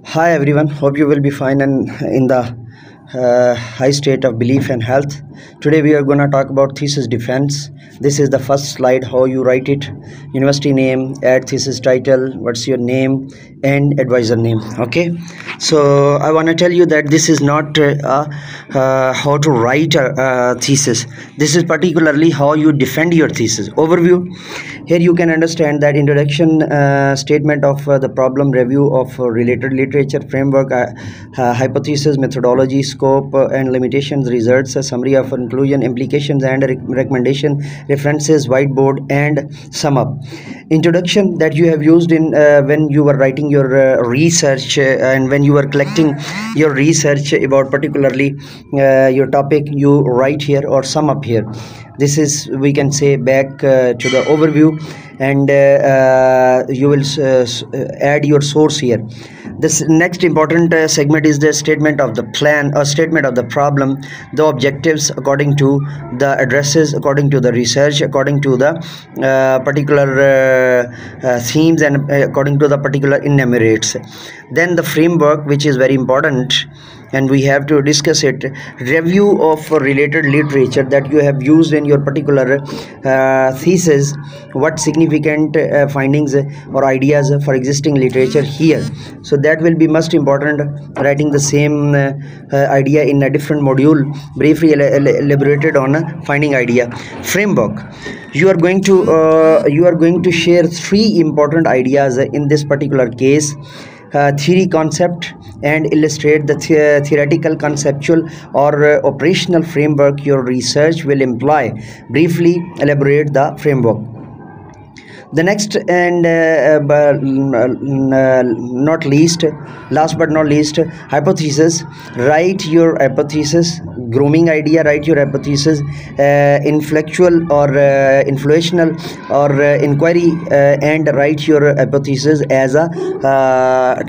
Hi everyone, hope you will be fine and in the high state of belief and health. Today we are going to talk about thesis defense. This is the first slide, how you write it: university name, add thesis title, what's your name, and advisor name. Okay, so I want to tell you that this is not how to write a thesis. This is particularly how you defend your thesis. Overview: here you can understand that introduction, statement of the problem, review of related literature, framework, hypothesis, methodology, scope and limitations, results, a summary of inclusion, implications and recommendation, references, whiteboard, and sum up. Introduction that you have used in when you were writing your research and when you were collecting your research about particularly your topic, you write here or sum up here. This is, we can say, back to the overview, and you will add your source here. This next important segment is the statement of the plan or statement of the problem, the objectives according to the addresses, according to the research, according to the particular themes, and according to the particular enumerates. Then the framework, which is very important, and we have to discuss it. Review of related literature that you have used in your particular thesis. What significant findings or ideas for existing literature here. So that will be most important. Writing the same idea in a different module, briefly elaborated on finding idea. Framework: you are going to share three important ideas in this particular case. Theory, concept, and illustrate the theoretical, conceptual, or operational framework your research will imply. Briefly elaborate the framework. The next and not least, last but not least, hypothesis. Write your hypothesis. Grooming idea: write your hypothesis. Inflectual or influential or inquiry, and write your hypothesis as a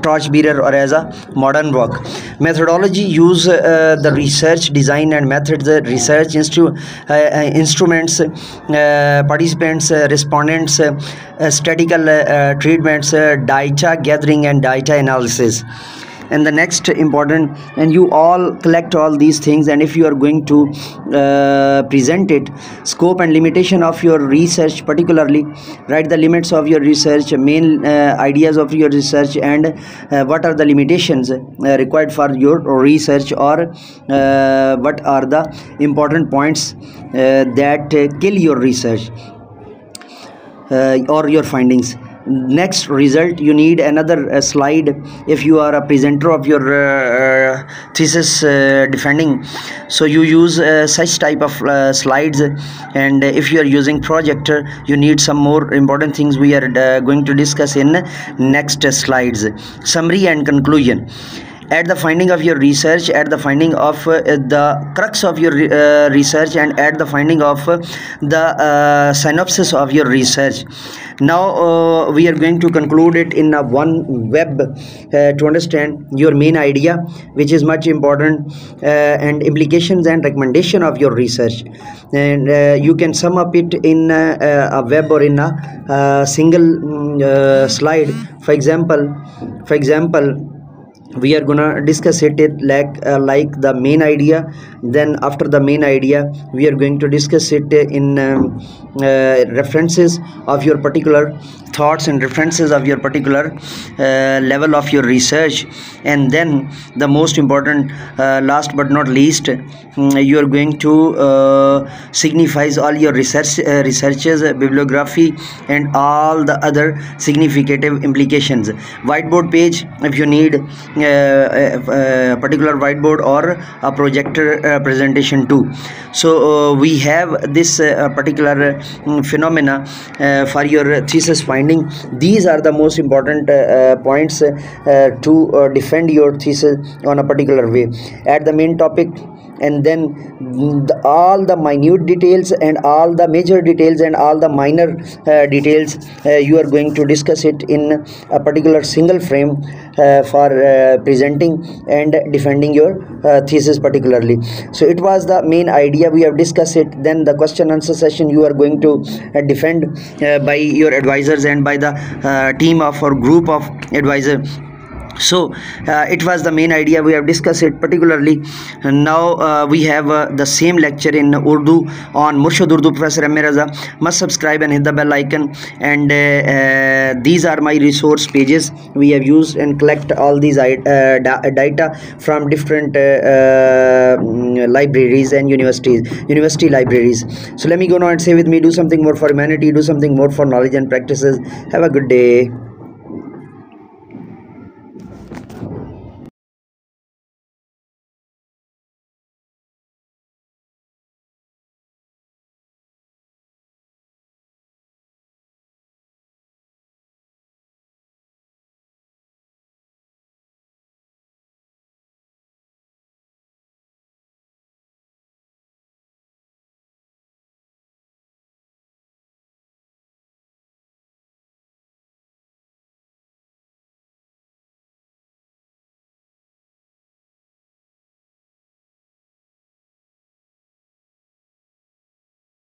torchbearer or as a modern work. Methodology: use the research design and methods, research instruments, participants, respondents, statistical treatments, data gathering and data analysis. And the next important, and you all collect all these things, and if you are going to present it, scope and limitation of your research, particularly write the limits of your research, main ideas of your research, and what are the limitations required for your research, or what are the important points that kill your research or your findings. Next, result: you need another slide if you are a presenter of your thesis defending, so you use such type of slides. And if you are using projector, you need some more important things we are going to discuss in next slides. Summary and conclusion: at the finding of your research, at the finding of the crux of your research, and at the finding of the synopsis of your research. Now we are going to conclude it in a one web to understand your main idea, which is much important, and implications and recommendation of your research. And you can sum up it in a web or in a single slide. For example, we are gonna discuss it like the main idea. Then after the main idea, we are going to discuss it in references of your particular thoughts and references of your particular level of your research. And then the most important, last but not least, you are going to signifies all your researches, bibliography, and all the other significant implications. Whiteboard page, if you need a particular whiteboard or a projector presentation too. So we have this particular phenomena for your thesis finding. These are the most important points to defend your thesis on a particular way. At the main topic, and then all the minute details and all the major details and all the minor details, you are going to discuss it in a particular single frame for presenting and defending your thesis particularly. So it was the main idea, we have discussed it. Then the question answer session, you are going to defend by your advisors and by the team of or group of advisor. So it was the main idea, we have discussed it particularly. And now we have the same lecture in Urdu on Murshid Urdu, Professor ProfMARaza. Must subscribe and hit the bell icon. And these are my resource pages. We have used and collect all these data from different libraries and university libraries. So let me go now and say with me, do something more for humanity, do something more for knowledge and practices. Have a good day.